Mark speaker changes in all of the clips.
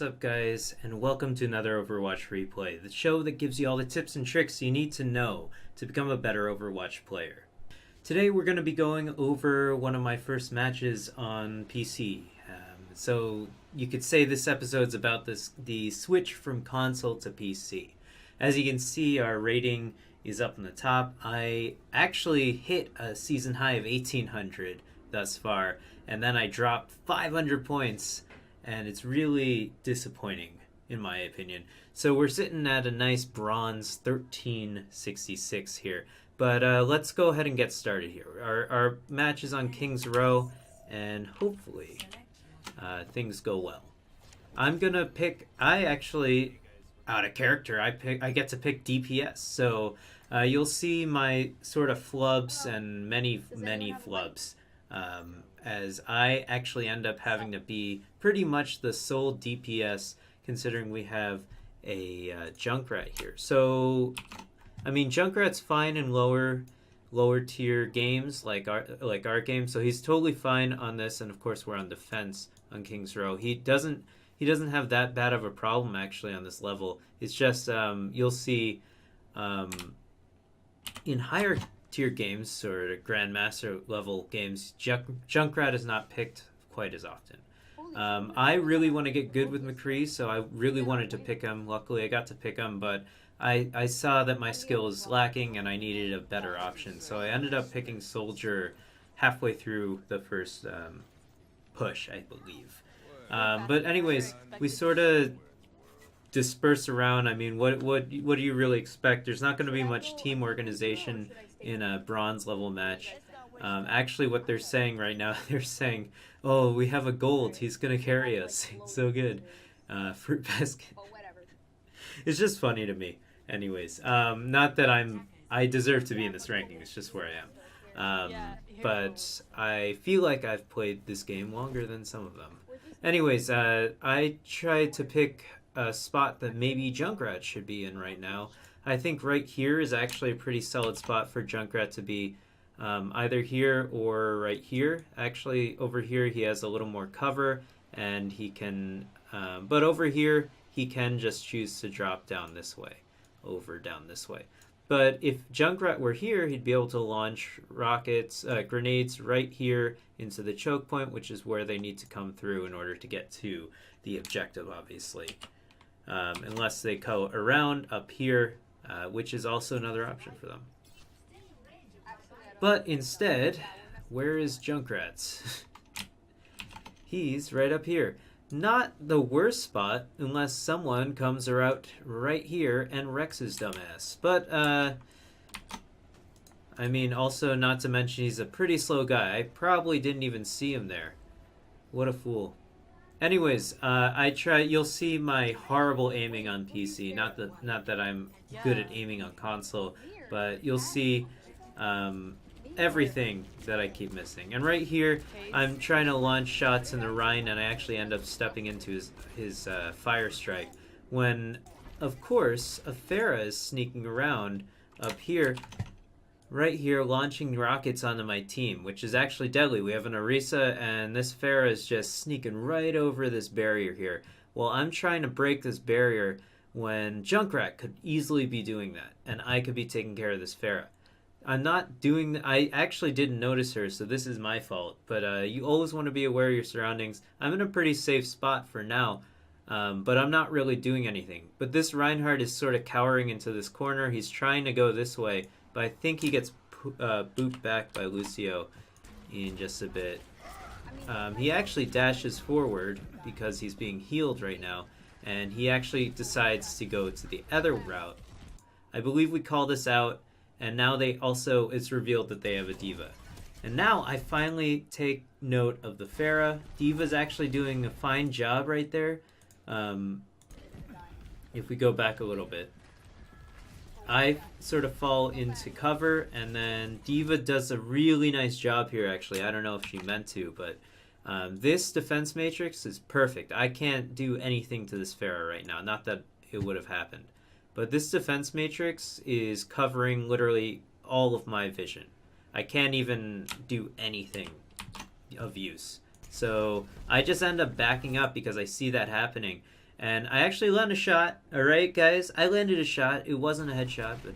Speaker 1: What's up, guys, and welcome to another Overwatch replay, the show that gives you all the tips and tricks you need to know to become a better Overwatch player. Today we're going to be going over one of my first matches on PC. So you could say this episode's about the switch from console to PC. As you can see, our rating is up on the top. I actually hit a season high of 1800 thus far, and then I dropped 500 points. And it's really disappointing, in my opinion. So we're sitting at a nice bronze 1366 here. But let's go ahead and get started here. Our match is on King's Row, and hopefully things go well. I'm going to pick... I actually, out of character, I get to pick DPS. So you'll see my sort of flubs and many flubs. As I actually end up having to be pretty much the sole DPS, considering we have a Junkrat here. So, I mean, Junkrat's fine in lower tier games like our game, so he's totally fine on this. And of course, we're on defense on King's Row. He doesn't have that bad of a problem actually on this level. It's just you'll see in higher tier games or Grandmaster level games, Junkrat is not picked quite as often. I really want to get good with McCree, so I really wanted to pick him. Luckily, I got to pick him, but I saw that my skill was lacking and I needed a better option. So I ended up picking Soldier halfway through the first push, I believe. But anyways, we sort of disperse around. I mean, what do you really expect? There's not going to be much team organization in a bronze level match. Actually, what they're saying right now, they're saying, oh, we have a gold, he's gonna carry us. It's so good. Fruit basket. It's just funny to me. Anyways, not that I deserve to be in this ranking, it's just where I am. But I feel like I've played this game longer than some of them. Anyways, I tried to pick a spot that maybe Junkrat should be in right now. I think right here is actually a pretty solid spot for Junkrat to be, either here or right here. Actually, over here he has a little more cover, and he can, but over here he can just choose to drop down this way, down this way. But if Junkrat were here, he'd be able to launch rockets, grenades right here into the choke point, which is where they need to come through in order to get to the objective, obviously. Unless they go around up here, which is also another option for them. But instead, where is Junkrat? He's right up here. Not the worst spot, unless someone comes around right here and wrecks his dumbass. But, I mean, also not to mention he's a pretty slow guy. I probably didn't even see him there. What a fool. Anyways, you'll see my horrible aiming on PC. Not that I'm good at aiming on console, but you'll see everything that I keep missing. And right here, I'm trying to launch shots in the Rhine, and I actually end up stepping into his fire strike. When, of course, a Pharah is sneaking around up here, right here, launching rockets onto my team, which is actually deadly. We have an Orisa, and this Pharah is just sneaking right over this barrier here. Well, I'm trying to break this barrier when Junkrat could easily be doing that, and I could be taking care of this Pharah. I'm not doing... I actually didn't notice her, so this is my fault. But you always want to be aware of your surroundings. I'm in a pretty safe spot for now, but I'm not really doing anything. But this Reinhardt is sort of cowering into this corner. He's trying to go this way, but I think he gets booped back by Lucio in just a bit. He actually dashes forward because he's being healed right now, and he actually decides to go to the other route. I believe we call this out, and now it's revealed that they have a D.Va. And now I finally take note of the Pharah. D.Va's actually doing a fine job right there. If we go back a little bit, I sort of fall into cover, and then D.Va does a really nice job here, actually. I don't know if she meant to, but this defense matrix is perfect. I can't do anything to this Pharah right now. Not that it would have happened. But this defense matrix is covering literally all of my vision. I can't even do anything of use. So I just end up backing up because I see that happening. And I actually landed a shot. Alright, guys? I landed a shot. It wasn't a headshot, but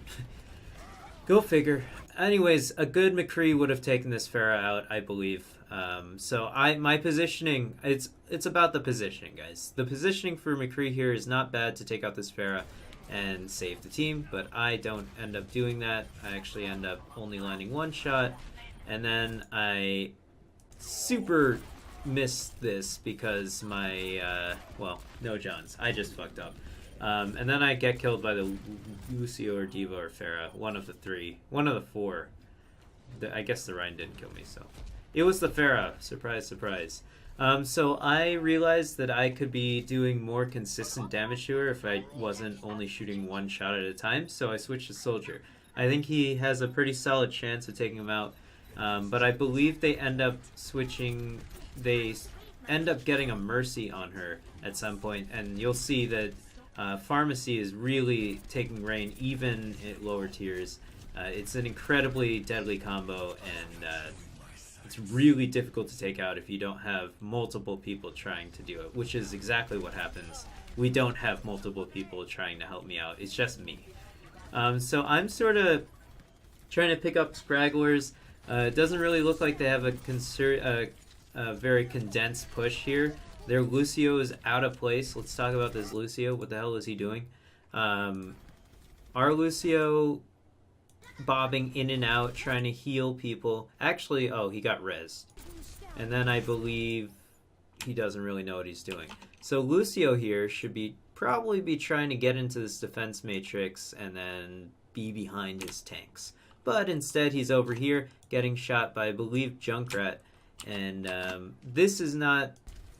Speaker 1: go figure. Anyways, a good McCree would have taken this Pharah out, I believe. So my positioning, it's about the positioning, guys. The positioning for McCree here is not bad to take out this Pharah and save the team, but I don't end up doing that. I actually end up only landing one shot, and then I super missed this because my, well, no Johns. I just fucked up. And then I get killed by the Lucio or Diva or Pharah, one of the three, one of the four. I guess the Rhine didn't kill me, so. It was the Pharah. Surprise, surprise. So I realized that I could be doing more consistent damage to her if I wasn't only shooting one shot at a time, so I switched to Soldier. I think he has a pretty solid chance of taking him out, but I believe they end up switching, they end up getting a Mercy on her at some point, and you'll see that Pharmacy is really taking reign even at lower tiers. It's an incredibly deadly combo, and it's really difficult to take out if you don't have multiple people trying to do it, which is exactly what happens. We don't have multiple people trying to help me out. It's just me. So I'm sort of trying to pick up Spragglers. It doesn't really look like they have a very condensed push here. Their Lucio is out of place. Let's talk about this Lucio. What the hell is he doing? Our Lucio bobbing in and out, trying to heal people. Actually, oh, he got rezzed. And then I believe he doesn't really know what he's doing. So Lucio here should probably be trying to get into this defense matrix and then be behind his tanks. But instead he's over here getting shot by, I believe, Junkrat. And this is not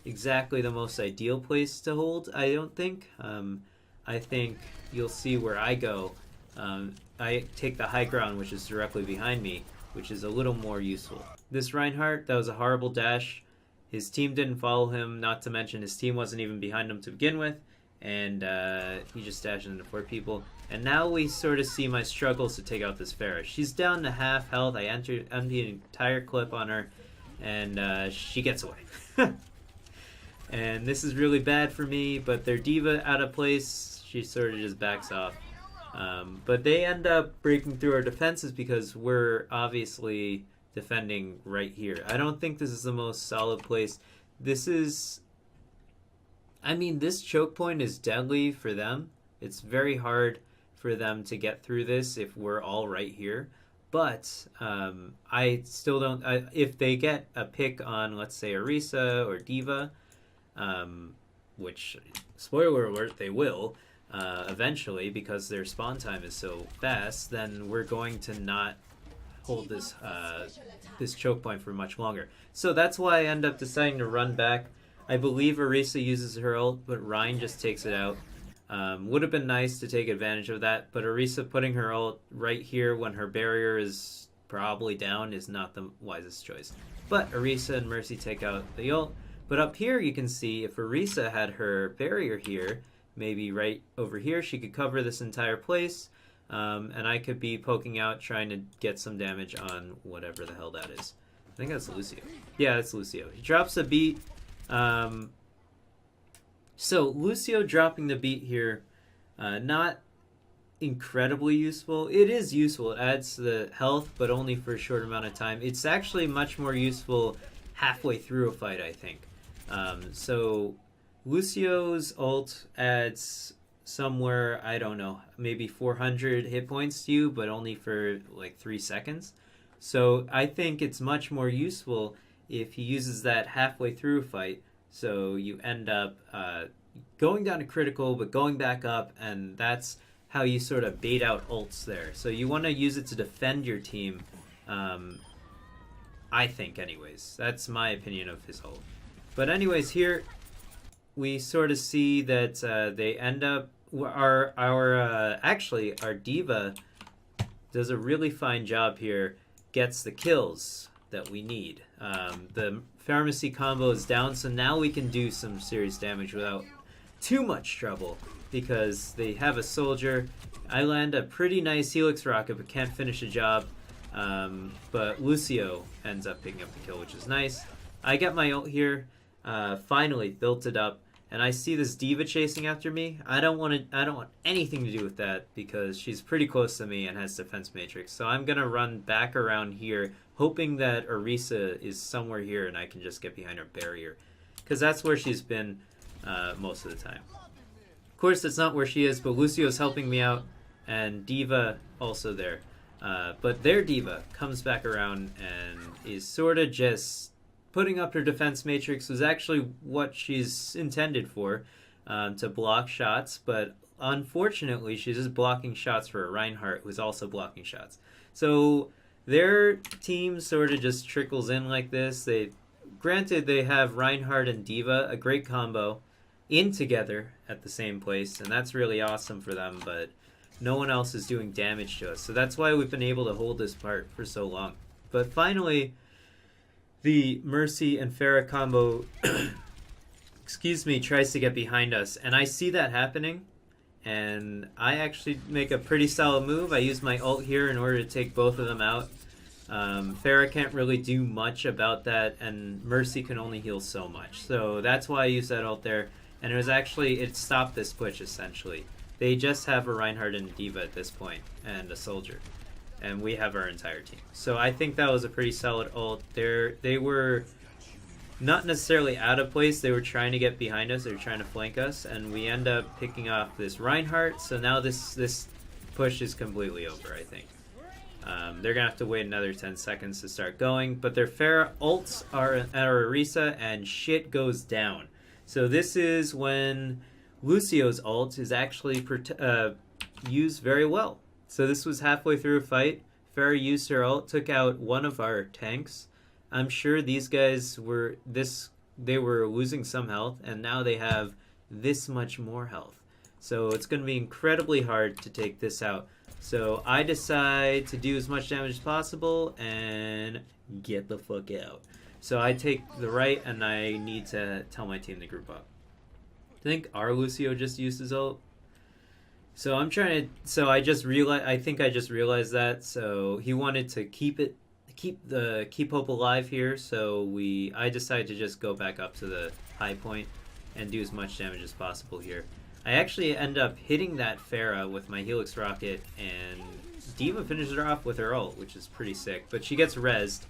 Speaker 1: exactly the most ideal place to hold, I don't think. I think you'll see where I go. I take the high ground, which is directly behind me, which is a little more useful. This Reinhardt, that was a horrible dash. His team didn't follow him, not to mention his team wasn't even behind him to begin with, and he just dashed into 4 people. And now we sort of see my struggles to take out this Pharah. She's down to half health. I emptied an entire clip on her, and she gets away. And this is really bad for me, but their Diva out of place, she sort of just backs off. But they end up breaking through our defenses because we're obviously defending right here. I don't think this is the most solid place. This is... I mean, this choke point is deadly for them. It's very hard for them to get through this if we're all right here. But I still don't... if they get a pick on, let's say, Orisa or Diva, which, spoiler alert, they will... eventually, because their spawn time is so fast, then we're going to not hold this this choke point for much longer. So that's why I end up deciding to run back. I believe Orisa uses her ult, but Ryan just takes it out. Would have been nice to take advantage of that, but Orisa putting her ult right here when her barrier is probably down is not the wisest choice. But Orisa and Mercy take out the ult. But up here you can see if Orisa had her barrier here, maybe right over here, she could cover this entire place, and I could be poking out trying to get some damage on whatever the hell that is. I think that's Lucio. Yeah, that's Lucio. He drops a beat. So Lucio dropping the beat here, not incredibly useful. It is useful. It adds to the health, but only for a short amount of time. It's actually much more useful halfway through a fight, I think. So Lucio's ult adds somewhere, I don't know, maybe 400 hit points to you, but only for like 3 seconds. So I think it's much more useful if he uses that halfway through a fight, so you end up going down to critical, but going back up, and that's how you sort of bait out ults there. So you want to use it to defend your team, I think anyways. That's my opinion of his ult. But anyways, here we sort of see that they end up... Actually, our Diva does a really fine job here, gets the kills that we need. The Pharmacy combo is down, so now we can do some serious damage without too much trouble, because they have a soldier. I land a pretty nice Helix rocket, but can't finish the job. But Lucio ends up picking up the kill, which is nice. I get my ult here, finally built it up, and I see this D.Va chasing after me, I don't want anything to do with that because she's pretty close to me and has defense matrix. So I'm gonna run back around here, hoping that Orisa is somewhere here and I can just get behind her barrier, because that's where she's been most of the time. Of course, that's not where she is, but Lucio's helping me out, and D.Va also there. But their D.Va comes back around and is sort of just putting up her defense matrix. Was actually what she's intended for, to block shots, but unfortunately she's just blocking shots for a Reinhardt who's also blocking shots. So their team sort of just trickles in like this. Granted, they have Reinhardt and D.Va, a great combo, in together at the same place, and that's really awesome for them, but no one else is doing damage to us. So that's why we've been able to hold this part for so long. But finally, the Mercy and Pharah combo excuse me, tries to get behind us, and I see that happening, and I actually make a pretty solid move. I use my ult here in order to take both of them out. Pharah can't really do much about that, and Mercy can only heal so much. So that's why I used that ult there, and it stopped this push essentially. They just have a Reinhardt and a D.Va at this point, and a soldier. And we have our entire team. So I think that was a pretty solid ult. They were not necessarily out of place. They were trying to get behind us. They were trying to flank us. And we end up picking off this Reinhardt. So now this push is completely over, I think. They're going to have to wait another 10 seconds to start going. But their Pharah ults are at our Orisa, and shit goes down. So this is when Lucio's ult is actually used very well. So this was halfway through a fight. Pharah used her ult, took out one of our tanks. I'm sure these guys were losing some health, and now they have this much more health. So it's going to be incredibly hard to take this out. So I decide to do as much damage as possible and get the fuck out. So I take the right, and I need to tell my team to group up. I think our Lucio just used his ult. So I just realized that. So he wanted to keep hope alive here. So I decided to just go back up to the high point and do as much damage as possible here. I actually end up hitting that Pharah with my Helix rocket, and D.Va finishes her off with her ult, which is pretty sick. But she gets rezzed,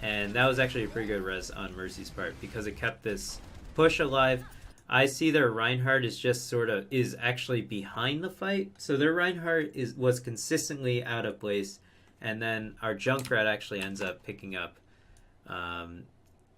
Speaker 1: and that was actually a pretty good res on Mercy's part because it kept this push alive. I see their Reinhardt is actually behind the fight. So their Reinhardt was consistently out of place, and then our Junkrat actually ends up picking up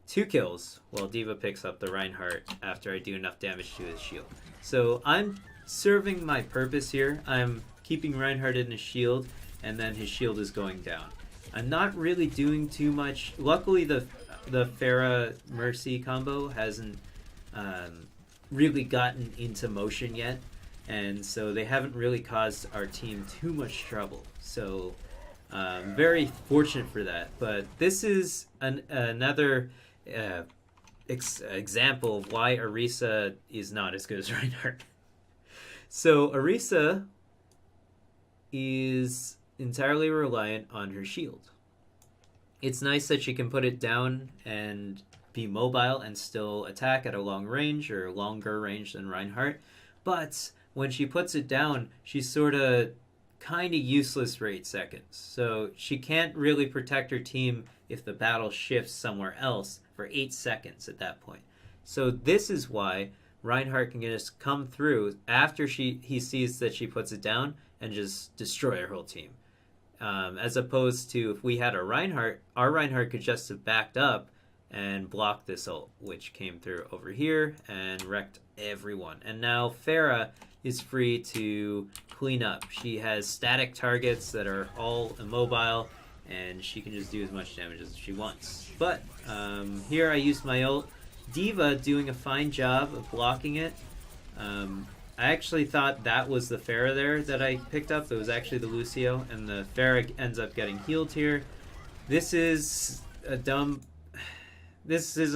Speaker 1: 2 kills, while D.Va picks up the Reinhardt after I do enough damage to his shield. So I'm serving my purpose here. I'm keeping Reinhardt in his shield, and then his shield is going down. I'm not really doing too much. Luckily, the Pharah Mercy combo hasn't really gotten into motion yet, and so they haven't really caused our team too much trouble. So very fortunate for that. But this is another example of why Orisa is not as good as Reinhardt. So Orisa is entirely reliant on her shield. It's nice that she can put it down and be mobile and still attack at a long range, or longer range than Reinhardt, but when she puts it down, she's sort of kind of useless for 8 seconds. So she can't really protect her team if the battle shifts somewhere else for 8 seconds at that point. So this is why Reinhardt can just come through after he sees that she puts it down and just destroy her whole team. As opposed to if we had a Reinhardt, our Reinhardt could just have backed up and blocked this ult, which came through over here and wrecked everyone. And now Pharah is free to clean up. She has static targets that are all immobile, and she can just do as much damage as she wants. But here I used my ult. D.Va doing a fine job of blocking it. I actually thought that was the Pharah there that I picked up. It was actually the Lucio, and the Pharah ends up getting healed here. This is a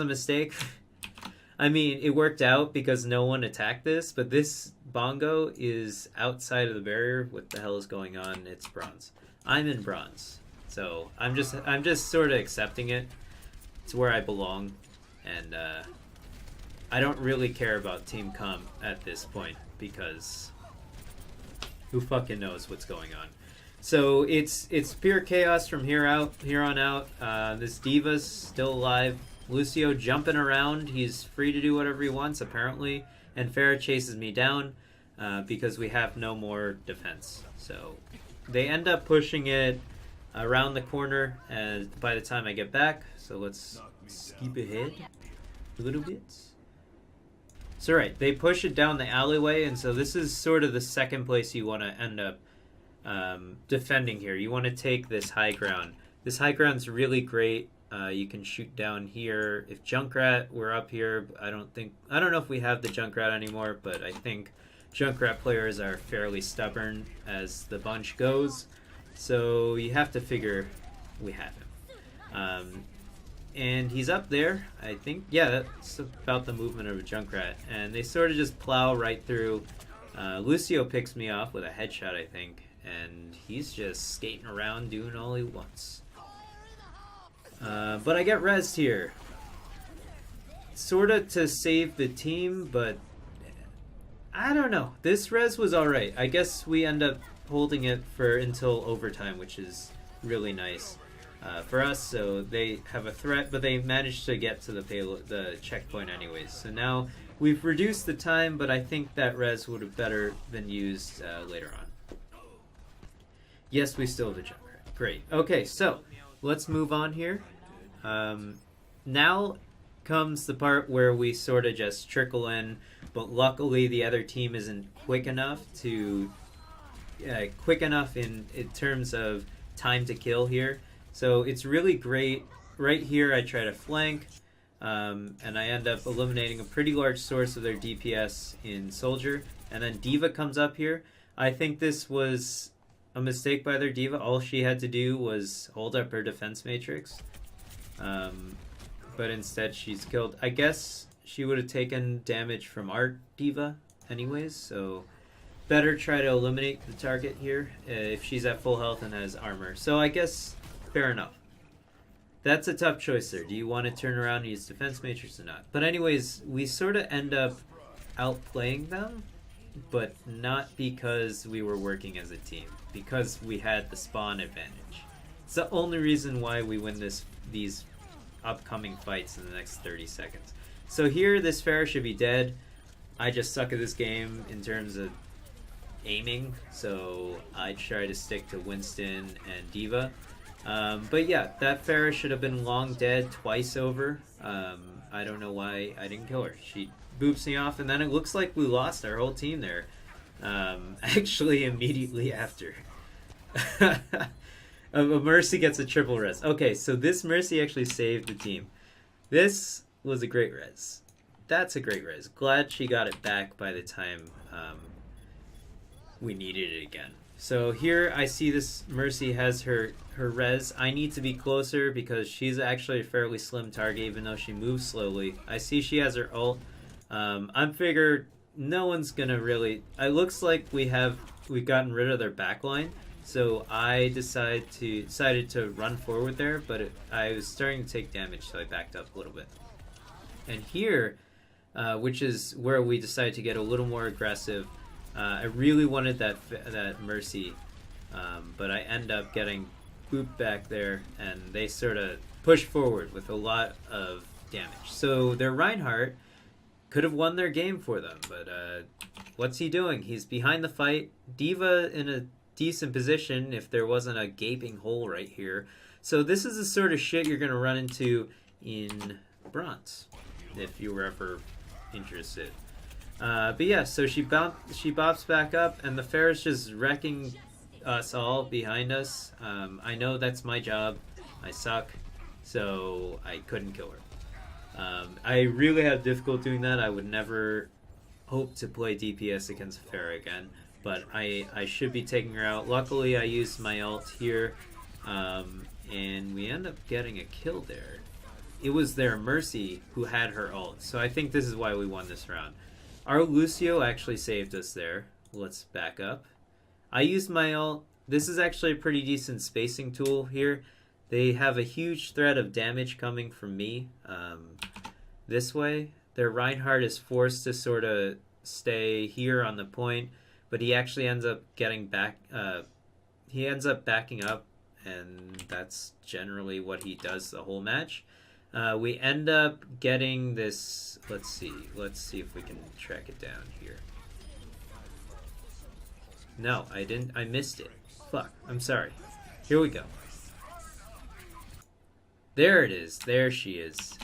Speaker 1: mistake. I mean, it worked out because no one attacked this, but this bongo is outside of the barrier. What the hell is going on? It's bronze. I'm in bronze. So I'm just sort of accepting it. It's where I belong. And I don't really care about team comp at this point because who fucking knows what's going on. So it's pure chaos from here on out. This D.Va's still alive. Lucio jumping around. He's free to do whatever he wants apparently. And Pharah chases me down because we have no more defense. So they end up pushing it around the corner by the time I get back. So let's skip ahead a little bit. So right, they push it down the alleyway, and so this is sort of the second place you want to end up defending here. You want to take this high ground. This high ground's really great. You can shoot down here. If Junkrat were up here, I don't know if we have the Junkrat anymore, but I think Junkrat players are fairly stubborn as the bunch goes. So you have to figure we have him. And he's up there, I think. Yeah, that's about the movement of a Junkrat. And they sort of just plow right through. Lucio picks me off with a headshot, I think. And he's just skating around doing all he wants. But I get rezzed here. Sort of to save the team, but I don't know. This res was alright. I guess we end up holding it until overtime, which is really nice. For us, so they have a threat, but they managed to get to the checkpoint anyways. So now we've reduced the time, but I think that res would have better been used later on. Yes, we still have a Junkrat. Great. Okay, so let's move on here. Now comes the part where we sort of just trickle in, but luckily the other team isn't quick enough in terms of time to kill here. So it's really great. Right here I try to flank, and I end up eliminating a pretty large source of their DPS in Soldier. And then D.Va comes up here. I think this was a mistake by their D.Va. All she had to do was hold up her defense matrix. But instead she's killed. I guess she would have taken damage from our D.Va anyways, so better try to eliminate the target here if she's at full health and has armor. So I guess fair enough. That's a tough choice there. Do you want to turn around and use defense matrix or not? But anyways, we sort of end up outplaying them, but not because we were working as a team. Because we had the spawn advantage. It's the only reason why we win these upcoming fights in the next 30 seconds. So here, this Pharah should be dead. I just suck at this game in terms of aiming, so I try to stick to Winston and D.Va. But yeah, that Pharah should have been long dead twice over. I don't know why I didn't kill her. She boops me off, and then it looks like we lost our whole team there. Actually, immediately after. A Mercy gets a triple res. Okay, so this Mercy actually saved the team. This was a great res. That's a great res. Glad she got it back by the time we needed it again. So here I see this Mercy has her res. I need to be closer because she's actually a fairly slim target even though she moves slowly. I see she has her ult. I'm figured no one's gonna really... It looks like we've gotten rid of their backline. So I decided to run forward there, but I was starting to take damage, so I backed up a little bit. And here, which is where we decided to get a little more aggressive, I really wanted that Mercy, but I end up getting booped back there, and they sort of push forward with a lot of damage. So their Reinhardt could have won their game for them, but what's he doing? He's behind the fight. D.Va in a decent position if there wasn't a gaping hole right here. So this is the sort of shit you're going to run into in Bronze, if you were ever interested. But yeah, so she bops back up, and the Pharah's just wrecking us all behind us. I know that's my job. I suck, so I couldn't kill her. I really have difficult doing that. I would never hope to play DPS against Pharah again, but I should be taking her out. Luckily, I used my ult here, and we end up getting a kill there. It was their Mercy who had her ult, so I think this is why we won this round. Our Lucio actually saved us there. Let's back up. I used my ult. This is actually a pretty decent spacing tool here. They have a huge threat of damage coming from me this way, their Reinhardt is forced to sort of stay here on the point, but he actually ends up getting back. He ends up backing up, and that's generally what he does the whole match. We end up getting this. Let's see if we can track it down here. No, I didn't. I missed it. Fuck. I'm sorry. Here we go. There it is. There she is.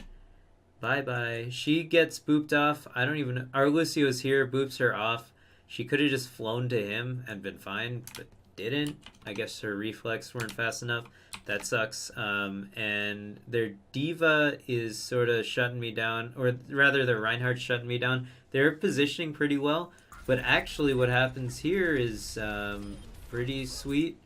Speaker 1: Bye-bye. She gets booped off. I don't even... Our Lucio's here, boops her off. She could have just flown to him and been fine, but didn't. I guess her reflex weren't fast enough. That sucks. And their diva is sort of shutting me down, or rather their Reinhardt's shutting me down. They're positioning pretty well, but actually what happens here is pretty sweet.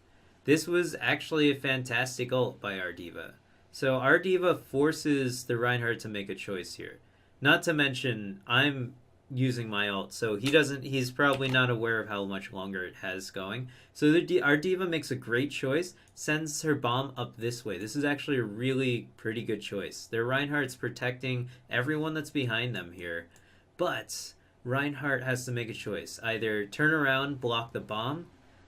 Speaker 1: This was actually a fantastic ult by our diva. So our diva forces the Reinhardt to make a choice here. Not to mention, I'm using my ult, so he's probably not aware of how much longer it has going. So our diva makes a great choice, sends her bomb up this way. This is actually a really pretty good choice. Their Reinhardt's protecting everyone that's behind them here, but Reinhardt has to make a choice. Either turn around, block the bomb,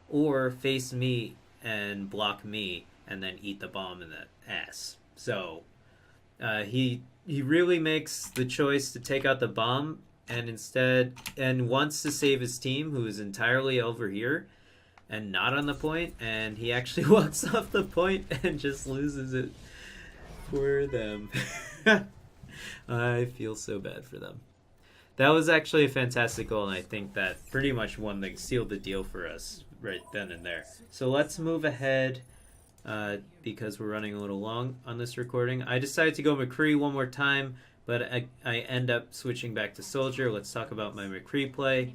Speaker 1: or face me and block me, and then eat the bomb in the ass. So he really makes the choice to take out the bomb and wants to save his team, who is entirely over here and not on the point, and he actually walks off the point and just loses it for them. I feel so bad for them. That was actually a fantastic goal, and I think that pretty much sealed the deal for us right then and there. So let's move ahead because we're running a little long on this recording. I decided to go McCree one more time, but I end up switching back to Soldier. Let's talk about my McCree play.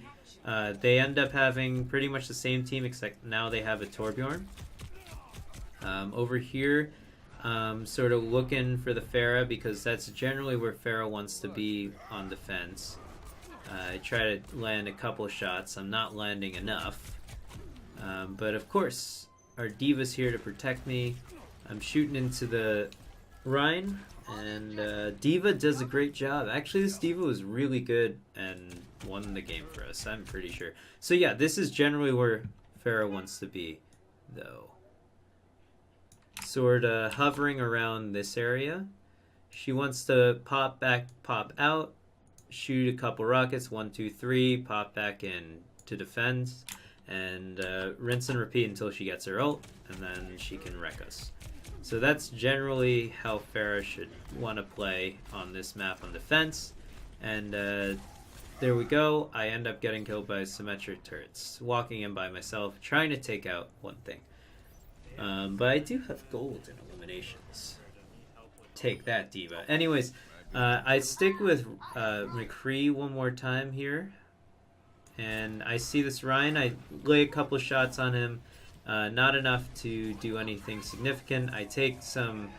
Speaker 1: They end up having pretty much the same team, except now they have a Torbjorn. Over here, sort of looking for the Pharah, because that's generally where Pharah wants to be on defense. I try to land a couple shots. I'm not landing enough. But of course, our Diva's here to protect me. I'm shooting into the Rhine, and Diva does a great job. Actually, this Diva was really good and won the game for us, I'm pretty sure. So yeah, this is generally where Pharah wants to be, though. Sort of hovering around this area. She wants to pop back, pop out, shoot a couple rockets, 1, 2, 3, pop back in to defend, and rinse and repeat until she gets her ult, and then she can wreck us. So that's generally how Pharah should want to play on this map on defense. And there we go. I end up getting killed by symmetric turrets, walking in by myself, trying to take out one thing. But I do have gold in eliminations. Take that, Diva. Anyways, I stick with McCree one more time here. And I see this Ryan. I lay a couple shots on him. Not enough to do anything significant. I take some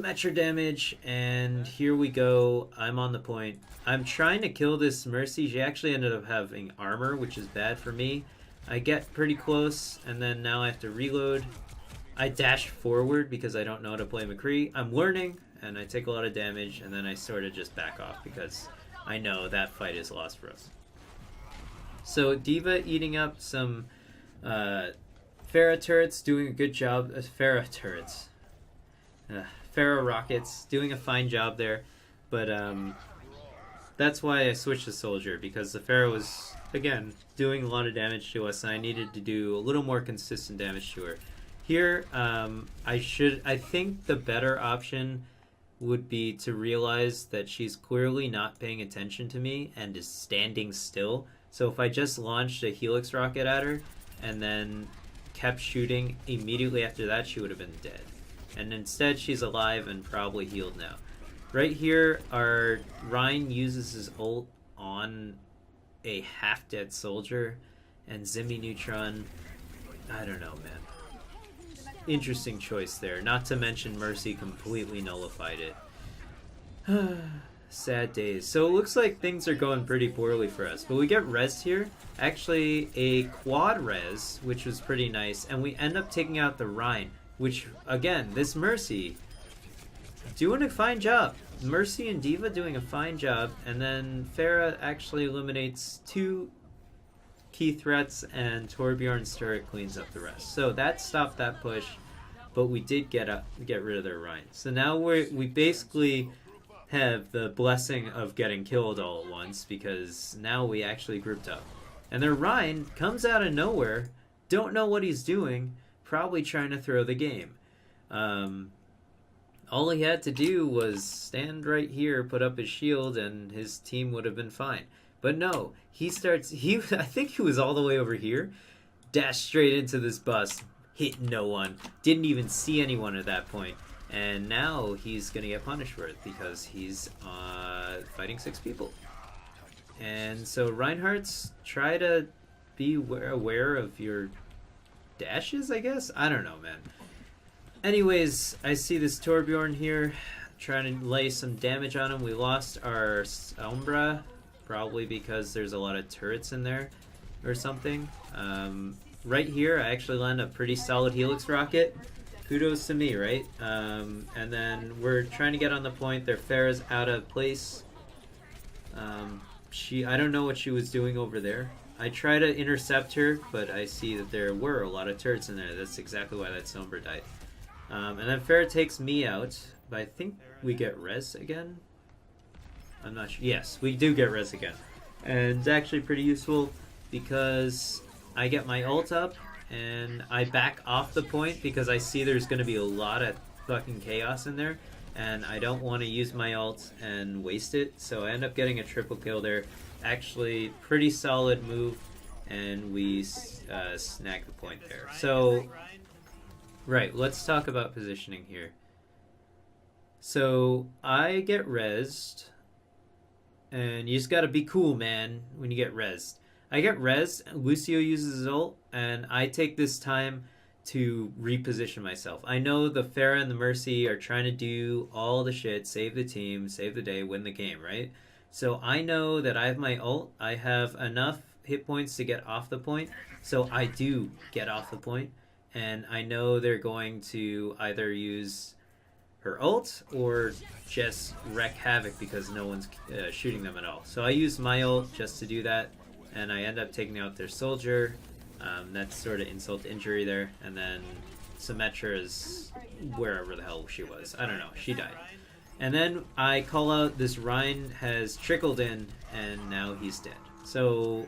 Speaker 1: extra damage, and here we go. I'm on the point. I'm trying to kill this Mercy. She actually ended up having armor, which is bad for me. I get pretty close, and then now I have to reload. I dash forward because I don't know how to play McCree. I'm learning, and I take a lot of damage, and then I sort of just back off because I know that fight is lost for us. So Diva eating up some Pharah turrets, doing a good job. Pharah turrets. Pharah rockets, doing a fine job there. But that's why I switched to Soldier, because the Pharah was, again, doing a lot of damage to us, and I needed to do a little more consistent damage to her. Here, I think the better option would be to realize that she's clearly not paying attention to me and is standing still. So if I just launched a Helix rocket at her and then kept shooting immediately after that, she would have been dead. And instead, she's alive and probably healed now. Right here, our Ryan uses his ult on a half-dead Soldier, and Zimmy Neutron, I don't know, man. Interesting choice there. Not to mention Mercy completely nullified it. Sad days. So it looks like things are going pretty poorly for us. But we get res here. Actually, a quad res, which was pretty nice. And we end up taking out the Rhine, which, again, this Mercy doing a fine job. Mercy and Diva doing a fine job, and then Pharah actually eliminates 2 key threats, and Torbjorn's turret cleans up the rest. So that stopped that push, but we did get rid of their Rhine. So now we basically have the blessing of getting killed all at once, because now we actually grouped up. And their Rhine comes out of nowhere, don't know what he's doing, probably trying to throw the game. All he had to do was stand right here, put up his shield, and his team would have been fine. But no, I think he was all the way over here, dashed straight into this bus, hit no one, didn't even see anyone at that point. And now he's going to get punished for it because he's fighting 6 people. And so Reinhardt's try to be aware of your dashes, I guess? I don't know, man. Anyways, I see this Torbjorn here trying to lay some damage on him. We lost our Sombra, probably because there's a lot of turrets in there or something. Right here, I actually land a pretty solid Helix rocket. Kudos to me, right? And then we're trying to get on the point. Their Pharah's out of place. I don't know what she was doing over there. I try to intercept her, but I see that there were a lot of turrets in there. That's exactly why that Sombra died. And then Pharah takes me out, but I think we get res again. I'm not sure. Yes, we do get res again. And it's actually pretty useful because I get my ult up and I back off the point because I see there's going to be a lot of fucking chaos in there. And I don't want to use my ult and waste it. So I end up getting a triple kill there. Actually, pretty solid move. And we snag the point there. So, right, let's talk about positioning here. So, I get rezzed. And you just gotta be cool, man, when you get rezzed. I get rezzed, Lucio uses his ult, and I take this time to reposition myself. I know the Pharah and the Mercy are trying to do all the shit, save the team, save the day, win the game, right? So I know that I have my ult, I have enough hit points to get off the point, so I do get off the point, and I know they're going to either use her ult or just wreak havoc because no one's shooting them at all. So I use my ult just to do that, and I end up taking out their soldier. That's sort of insult to injury there, and then Symmetra is wherever the hell she was. I don't know. She died. And then I call out this Rhine has trickled in, and now he's dead. So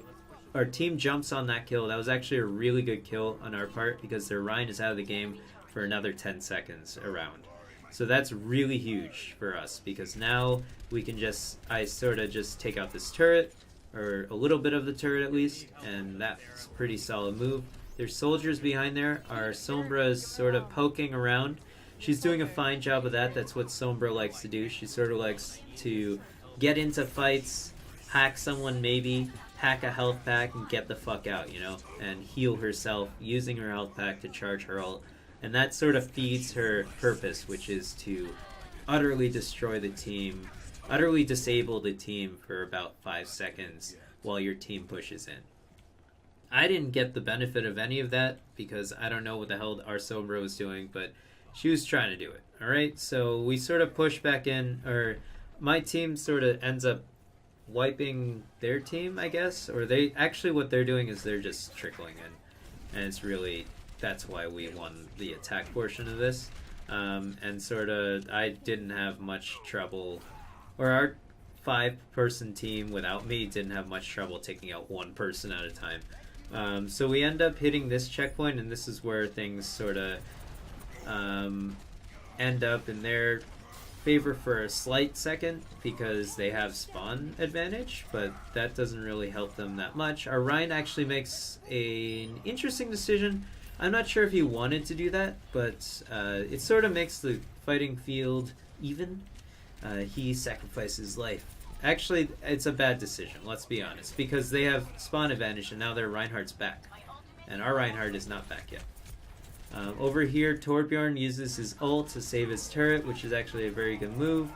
Speaker 1: our team jumps on that kill. That was actually a really good kill on our part because their Rhine is out of the game for another 10 seconds around. So that's really huge for us because now we can I sort of just take out this turret, or a little bit of the turret at least, and that's a pretty solid move. There's soldiers behind there. Our Sombra is sort of poking around. She's doing a fine job of that. That's what Sombra likes to do. She sort of likes to get into fights, hack someone maybe, hack a health pack, and get the fuck out, you know, and heal herself using her health pack to charge her ult. And that sort of feeds her purpose, which is to utterly destroy the team, utterly disable the team for about 5 seconds while your team pushes in. I didn't get the benefit of any of that because I don't know what the hell our Sombra was doing, but she was trying to do it. Alright, so we sort of push back in, or my team sort of ends up wiping their team, I guess, or they actually what they're doing is they're just trickling in, and it's really, that's why we won the attack portion of this. And sort of I didn't have much trouble, or our 5-person team without me didn't have much trouble taking out one person at a time. So we end up hitting this checkpoint, and this is where things sort of end up in their favor for a slight second because they have spawn advantage, but that doesn't really help them that much. Our Ryan actually makes an interesting decision. I'm not sure if he wanted to do that, but it sort of makes the fighting field even. He sacrifices life. Actually, it's a bad decision, let's be honest, because they have spawn advantage and now their Reinhardt's back. And our Reinhardt is not back yet. Over here, Torbjorn uses his ult to save his turret, which is actually a very good move.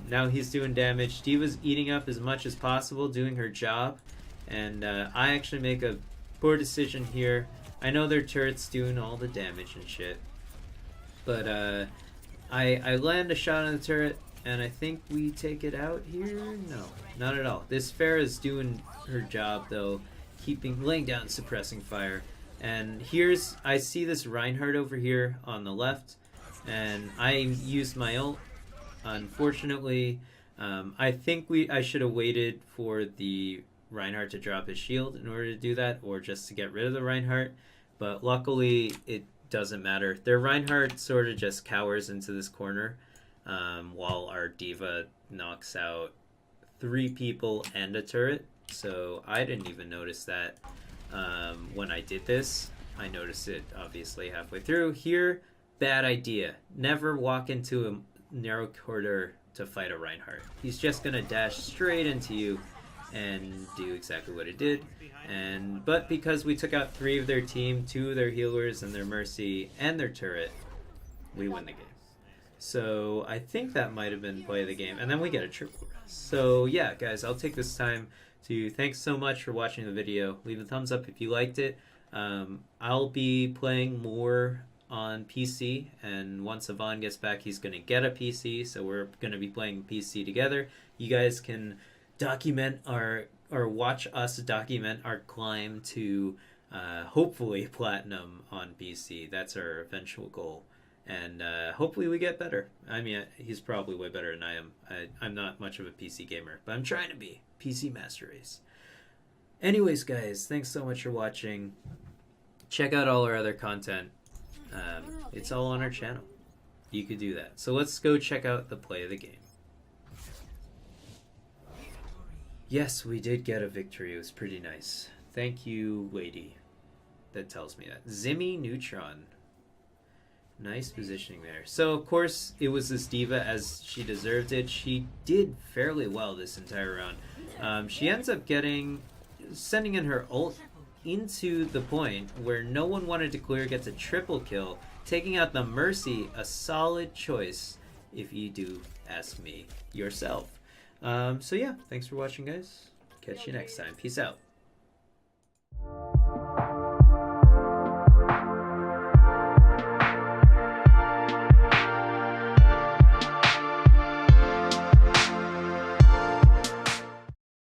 Speaker 1: Now he's doing damage. Diva's eating up as much as possible, doing her job. And I actually make a poor decision here. I know their turret's doing all the damage and shit. But I land a shot on the turret, and I think we take it out here? No, not at all. This Pharah is doing her job, though, laying down suppressing fire. And I see this Reinhardt over here on the left, and I used my ult. Unfortunately, I think I should have waited for the Reinhardt to drop his shield in order to do that, or just to get rid of the Reinhardt. But luckily, it doesn't matter. Their Reinhardt sort of just cowers into this corner, while our D.Va knocks out 3 people and a turret. So I didn't even notice that when I did this. I noticed it obviously halfway through. Here, bad idea. Never walk into a narrow corridor to fight a Reinhardt. He's just gonna dash straight into you and do exactly what it did. But because we took out 3 of their team, 2 of their healers and their Mercy and their turret, we win the game. So I think that might have been play of the game. And then we get a triple rest. So yeah, guys, I'll take this time to thanks so much for watching the video. Leave a thumbs up if you liked it. I'll be playing more on PC, and once Yvonne gets back, he's going to get a PC, so we're going to be playing PC together. You guys can document or watch us document our climb to hopefully platinum on PC. That's our eventual goal, and hopefully we get better. I mean, he's probably way better than I am. I'm not much of a PC gamer, but I'm trying to be. PC Master Race. Anyways, guys, thanks so much for watching. Check out all our other content. It's all on our channel. You could do that. So let's go check out the play of the game. Yes, we did get a victory. It was pretty nice. Thank you, lady. That tells me that. Zimmy Neutron. Nice positioning there. So, of course, it was this D.Va as she deserved it. She did fairly well this entire round. She ends up sending in her ult into the point where no one wanted to clear, gets a triple kill, taking out the Mercy, a solid choice if you do ask me yourself. So yeah, thanks for watching, guys. Catch you next time. Peace out.